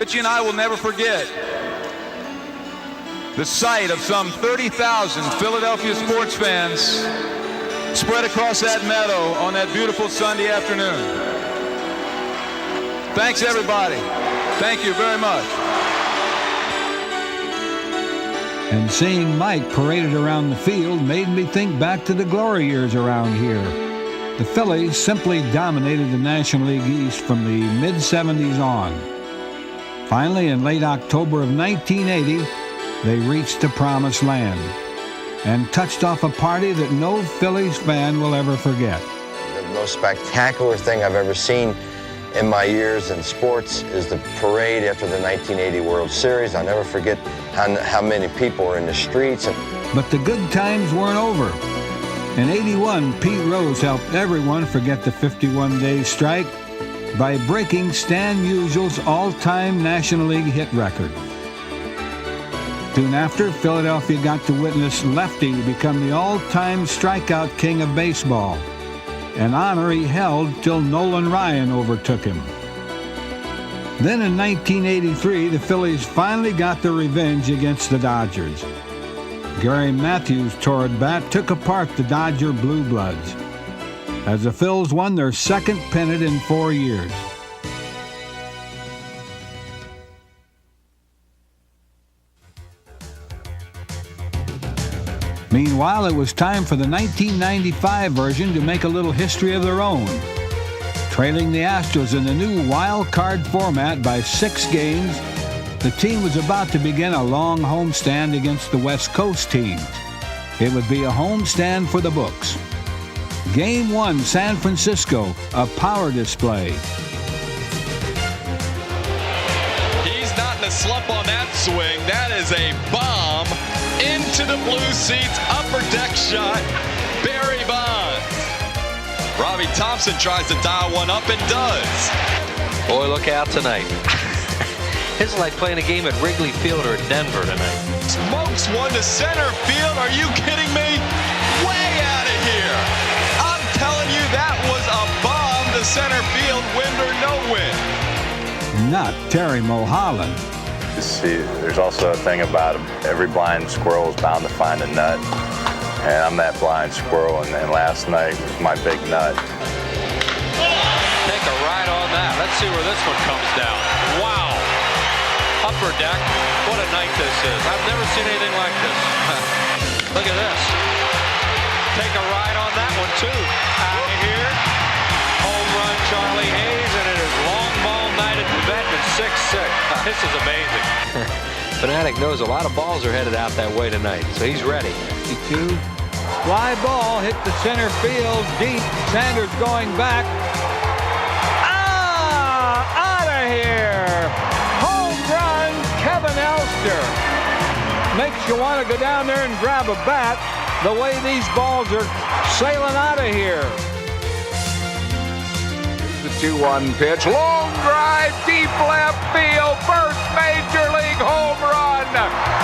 S24: Richie and I will never forget the sight of some 30,000 Philadelphia sports fans spread across that meadow on that beautiful Sunday afternoon. Thanks, everybody. Thank you very much.
S1: And seeing Mike paraded around the field made me think back to the glory years around here. The Phillies simply dominated the National League East from the mid-'70s on. Finally, in late October of 1980, they reached the promised land and touched off a party that no Phillies fan will ever forget.
S26: The most spectacular thing I've ever seen in my years in sports is the parade after the 1980 World Series. I'll never forget how many people were in the streets.
S1: But the good times weren't over. In '81, Pete Rose helped everyone forget the 51-day strike by breaking Stan Musial's all-time National League hit record. Soon after, Philadelphia got to witness Lefty become the all-time strikeout king of baseball, an honor he held till Nolan Ryan overtook him. Then in 1983, the Phillies finally got their revenge against the Dodgers. Gary Matthews' torrid bat took apart the Dodger Blue Bloods, as the Phils won their second pennant in 4 years. Meanwhile, it was time for the 1995 version to make a little history of their own. Trailing the Astros in the new wild card format by 6 games, the team was about to begin a long homestand against the West Coast teams. It would be a homestand for the books. Game 1, San Francisco, a power display.
S2: He's not in a slump on that swing. That is a bomb into the blue seats, upper deck shot, Barry Bonds. Robbie Thompson tries to dial one up and does.
S15: Boy, look out tonight. It's like playing a game at Wrigley Field or at Denver tonight.
S2: Smokes one to center field. Are you kidding me? Way out of here. I'm telling you, that was a bomb to center field, wind or no wind.
S1: Not Terry Mulholland.
S4: See, there's also a thing about every blind squirrel is bound to find a nut. And I'm that blind squirrel, and last night was my big nut.
S15: Take a ride on that. Let's see where this one comes down. Wow. Upper deck. What a night this is. I've never seen anything like this. Look at this. Take a ride on that one, too. Out of here. Home run, Charlie Hayes, and it is long ball night at the vet and 6-6. This is amazing. Fanatic knows a lot of balls are headed out that way tonight, so he's ready.
S5: 52. Fly ball hit the center field deep. Sanders going back. Out of here. Home run, Kevin Elster. Makes you want to go down there and grab a bat the way these balls are sailing out of here.
S13: The 2-1 pitch, long drive, deep left field, first major league home run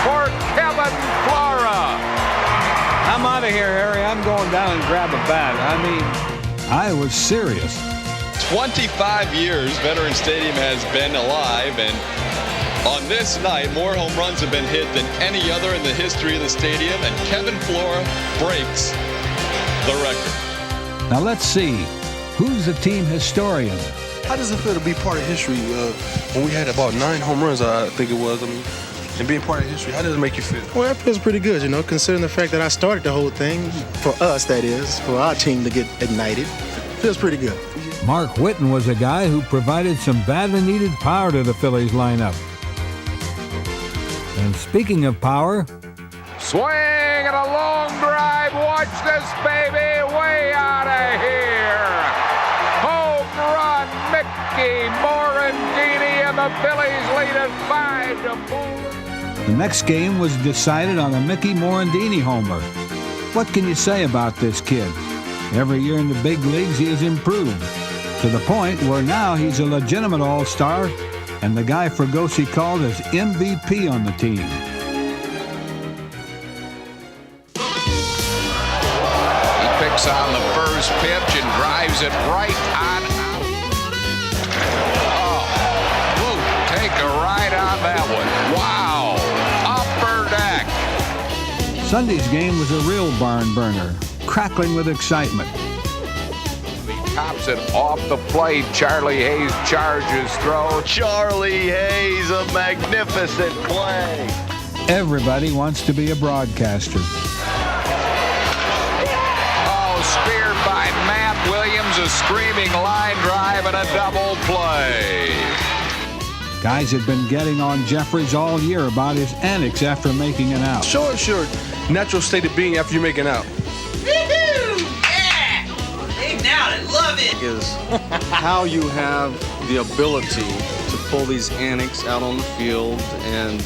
S13: for Kevin Flora.
S5: I'm out of here, Harry. I'm going down and grab a bat. I mean,
S1: I was serious.
S2: 25 years Veterans Stadium has been alive, and on this night, more home runs have been hit than any other in the history of the stadium, and Kevin Flora breaks the record.
S1: Now let's see. Who's the team historian?
S9: How does it feel to be part of history when we had about 9 home runs, I think it was, and being part of history? How does it make you feel?
S11: Well, it feels pretty good, considering the fact that I started the whole thing, for us, that is, for our team to get ignited. It feels pretty good.
S1: Mark Whitten was a guy who provided some badly needed power to the Phillies lineup. And speaking of power...
S13: Swing and a long drive. Watch this, baby. Way out of here. Home run, Mickey Morandini, and the Phillies lead it 5-4.
S1: The next game was decided on a Mickey Morandini homer. What can you say about this kid? Every year in the big leagues, he has improved, to the point where now he's a legitimate all-star and the guy Fregosi called as MVP on the team.
S13: Picks on the first pitch and drives it right on. Oh, whoa, take a ride on that one. Wow, upper deck.
S1: Sunday's game was a real barn burner, crackling with excitement.
S13: He tops it off the plate. Charlie Hayes charges throw.
S2: Charlie Hayes, a magnificent play.
S1: Everybody wants to be a broadcaster.
S13: Speared by Matt Williams, a screaming line drive and a double play.
S1: Guys had been getting on Jeffries all year about his antics after making an out.
S9: Sure. Natural state of being after you make an out.
S14: Woohoo! Yeah! They now I love it!
S20: Is how you have the ability to pull these antics out on the field, and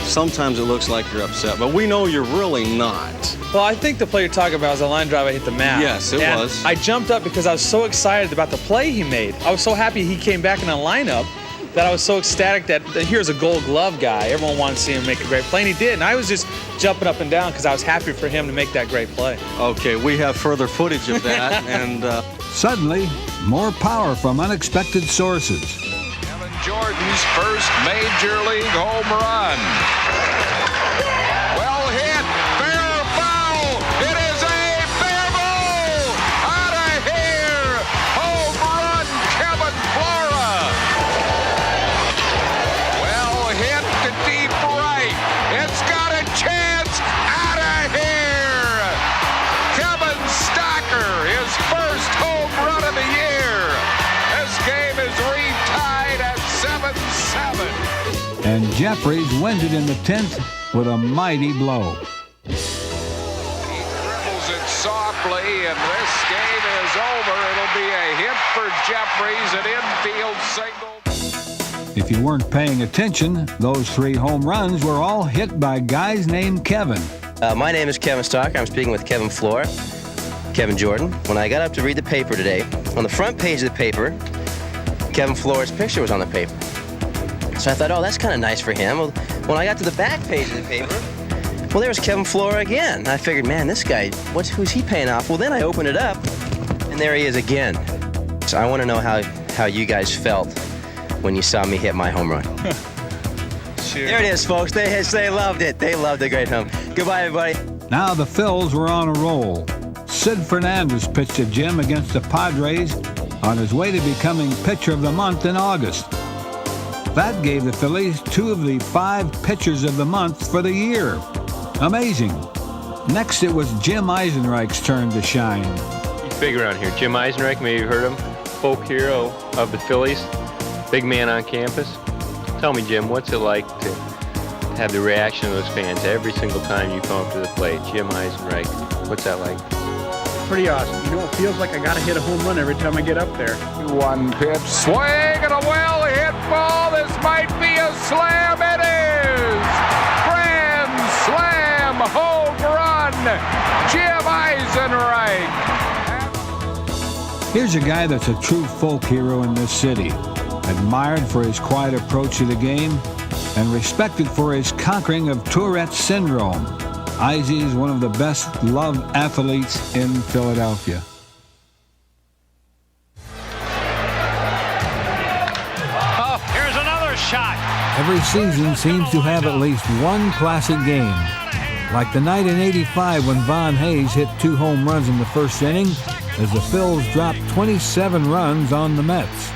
S20: sometimes it looks like you're upset, but we know you're really not.
S27: Well, I think the play you're talking about was a line drive I hit the mat.
S20: Yes, it was.
S27: I jumped up because I was so excited about the play he made. I was so happy he came back in the lineup, that I was so ecstatic that here's a Gold Glove guy. Everyone wanted to see him make a great play, and he did. And I was just jumping up and down because I was happy for him to make that great play.
S20: Okay, we have further footage of that. And
S1: suddenly, more power from unexpected sources.
S13: Kevin Jordan's first major league home run. Well hit, fair foul. It is a fair ball. Out of here, home run, Kevin Flora. Well hit to deep right. It's got a chance. Out of here, Kevin Stocker, his first home run of the year. This game is retied at 7-7.
S1: And Jeffries wins it in the 10th with a mighty blow.
S13: He dribbles it softly, and this game is over. It'll be a hit for Jeffries, an infield single.
S1: If you weren't paying attention, those 3 home runs were all hit by guys named Kevin.
S3: My name is Kevin Stocker. I'm speaking with Kevin Flora, Kevin Jordan. When I got up to read the paper today, on the front page of the paper, Kevin Flora's picture was on the paper. So I thought, oh, that's kind of nice for him. Well, when I got to the back page of the paper, well, there was Kevin Flora again. I figured, man, this guy, who's he paying off? Well, then I opened it up, and there he is again. So I want to know how you guys felt when you saw me hit my home run.
S27: Sure.
S3: There it is, folks. They loved it. They loved the great home. Goodbye, everybody.
S1: Now the Phils were on a roll. Sid Fernandez pitched a gem against the Padres on his way to becoming Pitcher of the Month in August. That gave the Phillies 2 of the 5 Pitchers of the Month for the year. Amazing. Next, it was Jim Eisenreich's turn to shine.
S7: Big around here. Jim Eisenreich, maybe you've heard him, folk hero of the Phillies, big man on campus. Tell me, Jim, what's it like to have the reaction of those fans every single time you come up to the plate? Jim Eisenreich, what's that like?
S8: Pretty awesome. You know, it feels like I got to hit a home run every time I get up there.
S13: 1 pitch, swing and a well-hit ball. This might be a slam. It is. Grand slam, home run, Jim Eisenreich.
S1: Here's a guy that's a true folk hero in this city, admired for his quiet approach to the game and respected for his conquering of Tourette's syndrome. Izzy is one of the best loved athletes in Philadelphia.
S10: Oh, here's another shot.
S1: Every season seems to have at least one classic game. Like the night in '85 when Von Hayes hit 2 home runs in the first inning as the Phils dropped 27 runs on the Mets.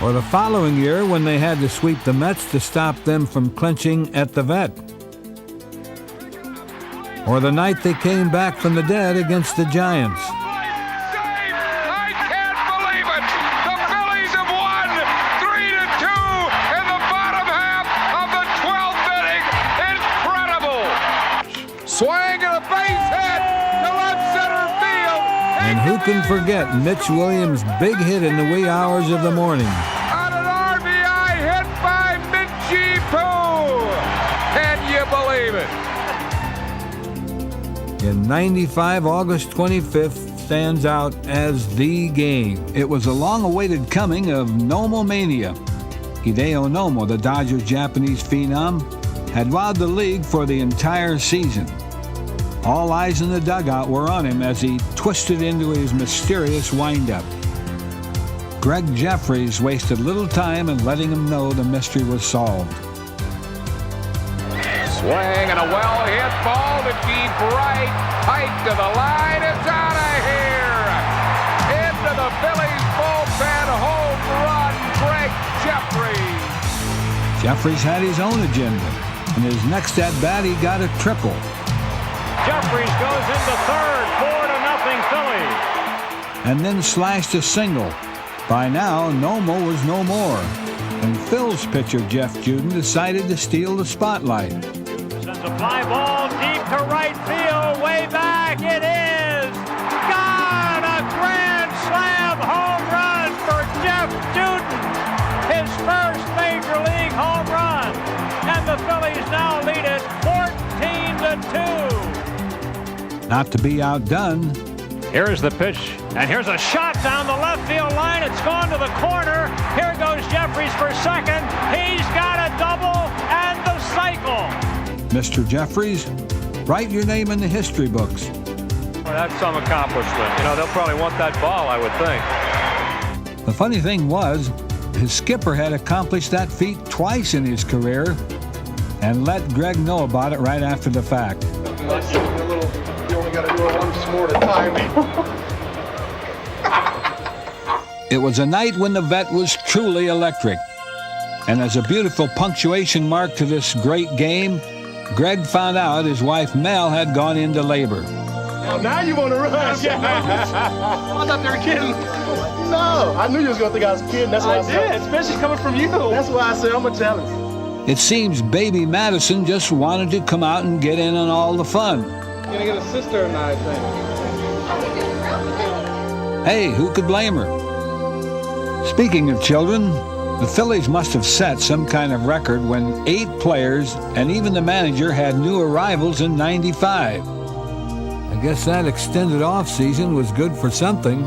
S1: Or the following year when they had to sweep the Mets to stop them from clinching at the Vet. Or the night they came back from the dead against the Giants.
S13: I can't believe it. The Phillies have won 3-2 in the bottom half of the 12th inning. Incredible. Swing and a base hit to left center field.
S1: And who can forget Mitch Williams' big hit in the wee hours of the morning?
S13: On an RBI hit by Mitchie Poo. Can you believe it?
S1: In '95, August 25th stands out as the game. It was a long-awaited coming of Nomomania. Hideo Nomo, the Dodgers' Japanese phenom, had wowed the league for the entire season. All eyes in the dugout were on him as he twisted into his mysterious windup. Greg Jeffries wasted little time in letting him know the mystery was solved.
S13: Swing and a well-hit ball to deep right. Tight to the line. It's out of here. Into the Phillies bullpen. Home run, Greg Jeffries.
S1: Jeffries had his own agenda. In his next at-bat, he got a triple.
S10: Jeffries goes into third, 4-0 Phillies.
S1: And then slashed a single. By now, Nomo was no more. And Phil's pitcher, Jeff Juden, decided to steal the spotlight.
S10: Sends a fly ball deep to right field, way back, it is gone! A grand slam home run for Jeff Juden, his first major league home run, and the Phillies now lead it 14-2.
S1: Not to be outdone.
S10: Here's the pitch, and here's a shot down the left field line. It's gone to the corner. Here goes Jeff Jeffries for second. He's got a double and the cycle.
S1: Mr. Jeffries, write your name in the history books.
S6: Well, that's some accomplishment. You know, they'll probably want that ball, I would think.
S1: The funny thing was, his skipper had accomplished that feat twice in his career and let Greg know about it right after the fact.
S9: You only got to do it once more at a time.
S1: It was a night when the vet was truly electric. And as a beautiful punctuation mark to this great game, Greg found out his wife Mel had gone into labor.
S9: Now you want to rush. I thought they were kidding. No, I knew you was going to think I was kidding. That's why I did, especially coming from you. That's why I said I'm going to tell him.
S1: It seems baby Madison just wanted to come out and get in on all the fun.
S9: You're going to get a sister and I think.
S1: Hey, who could blame her? Speaking of children, the Phillies must have set some kind of record when 8 players and even the manager had new arrivals in '95. I guess that extended off-season was good for something.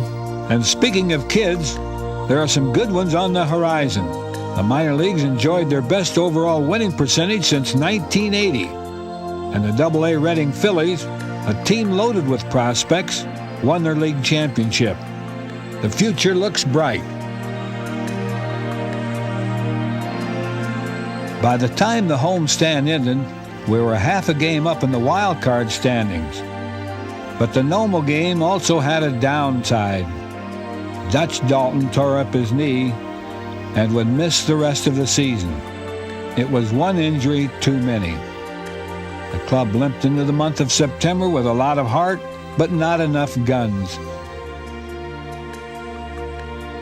S1: And speaking of kids, there are some good ones on the horizon. The minor leagues enjoyed their best overall winning percentage since 1980. And the AA Reading Phillies, a team loaded with prospects, won their league championship. The future looks bright. By the time the homestand ended, we were half a game up in the wild card standings. But the normal game also had a downside. Dutch Dalton tore up his knee and would miss the rest of the season. It was one injury too many. The club limped into the month of September with a lot of heart, but not enough guns.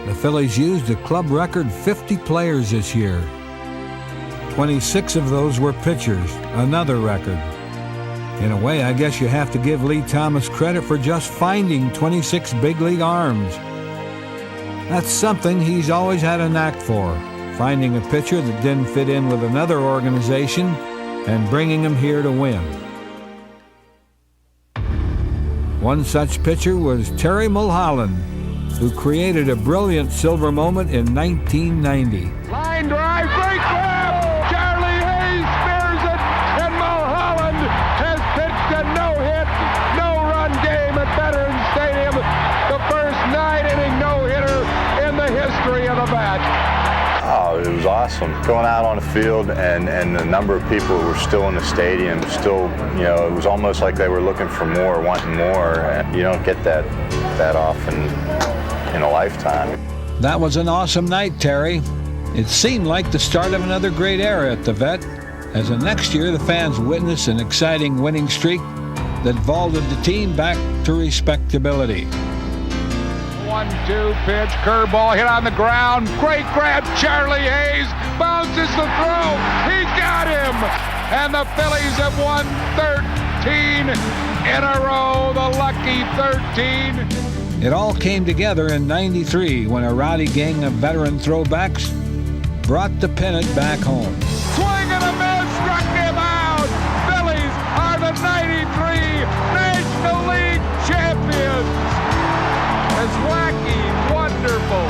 S1: The Phillies used a club record 50 players this year. 26 of those were pitchers, another record. In a way, I guess you have to give Lee Thomas credit for just finding 26 big league arms. That's something he's always had a knack for, finding a pitcher that didn't fit in with another organization and bringing him here to win. One such pitcher was Terry Mulholland, who created a brilliant silver moment in 1990.
S13: Line drive, great grab! Charlie Hayes spears it, and Mulholland has pitched a no-hit, no-run game at Veterans Stadium. The first 9-inning no-hitter in the history of the bat.
S4: Oh, it was awesome. Going out on the field and the number of people who were still in the stadium, still, you know, it was almost like they were looking for more, wanting more. And you don't get that often in a lifetime.
S1: That was an awesome night, Terry. It seemed like the start of another great era at the Vet, as the next year the fans witnessed an exciting winning streak that vaulted the team back to respectability.
S13: 1-2 pitch, curveball hit on the ground. Great grab, Charlie Hayes bounces the throw. He got him, and the Phillies have won 13 in a row. The lucky 13.
S1: It all came together in '93 when a rowdy gang of veteran throwbacks brought the pennant back home.
S13: Swing and a miss, struck him out. Phillies are the '93 National League champions. This wacky, wonderful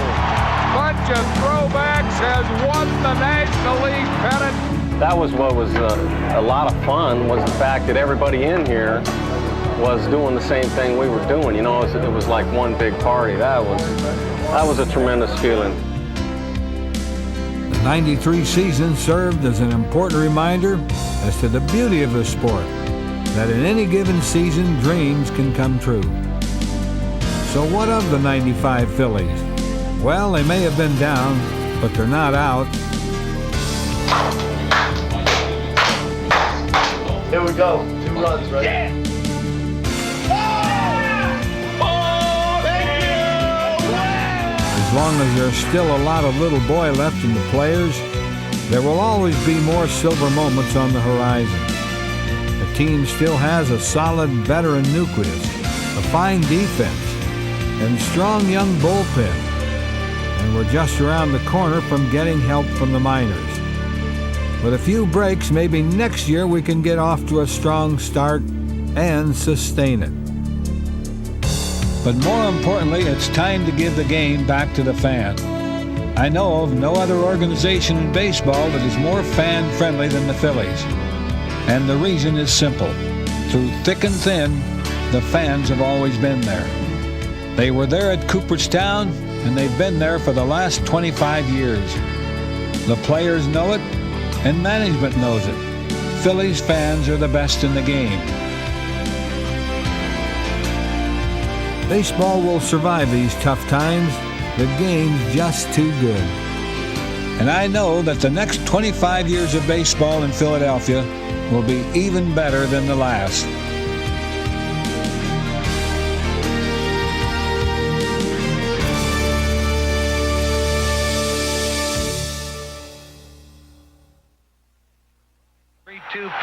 S13: bunch of throwbacks has won the National League pennant.
S20: That was what was a lot of fun, was the fact that everybody in here was doing the same thing we were doing. You know, it was like one big party. That was a tremendous feeling.
S1: The '93 season served as an important reminder as to the beauty of the sport, that in any given season, dreams can come true. So what of the '95 Phillies? Well, they may have been down, but they're not out.
S9: Here we go. 2 runs, right?
S13: Yeah.
S1: As long as there's still a lot of little boy left in the players, there will always be more silver moments on the horizon. The team still has a solid veteran nucleus, a fine defense, and strong young bullpen. And we're just around the corner from getting help from the minors. With a few breaks, maybe next year we can get off to a strong start and sustain it. But more importantly, it's time to give the game back to the fan. I know of no other organization in baseball that is more fan-friendly than the Phillies. And the reason is simple. Through thick and thin, the fans have always been there. They were there at Cooperstown, and they've been there for the last 25 years. The players know it, and management knows it. Phillies fans are the best in the game. Baseball will survive these tough times. The game's just too good. And I know that the next 25 years of baseball in Philadelphia will be even better than the last.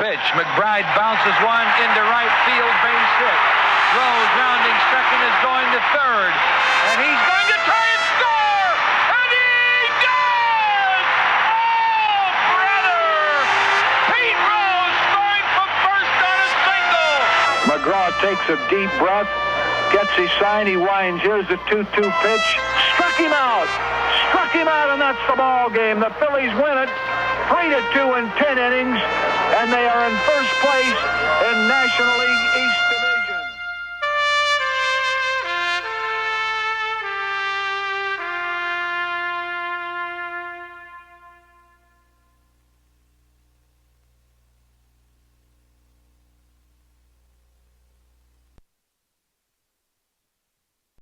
S10: Pitch. McBride bounces one into right field, base hit. Rose rounding second is going to third. And he's going to try and score! And he does! Oh, brother! Pete Rose scoring from first on a single!
S12: McGraw takes a deep breath, gets his sign, he winds. Here's the 2-2 pitch. Struck him out! Struck him out, and that's the ball game. The Phillies win it 3-2 in 10 innings. And they are in first place in National League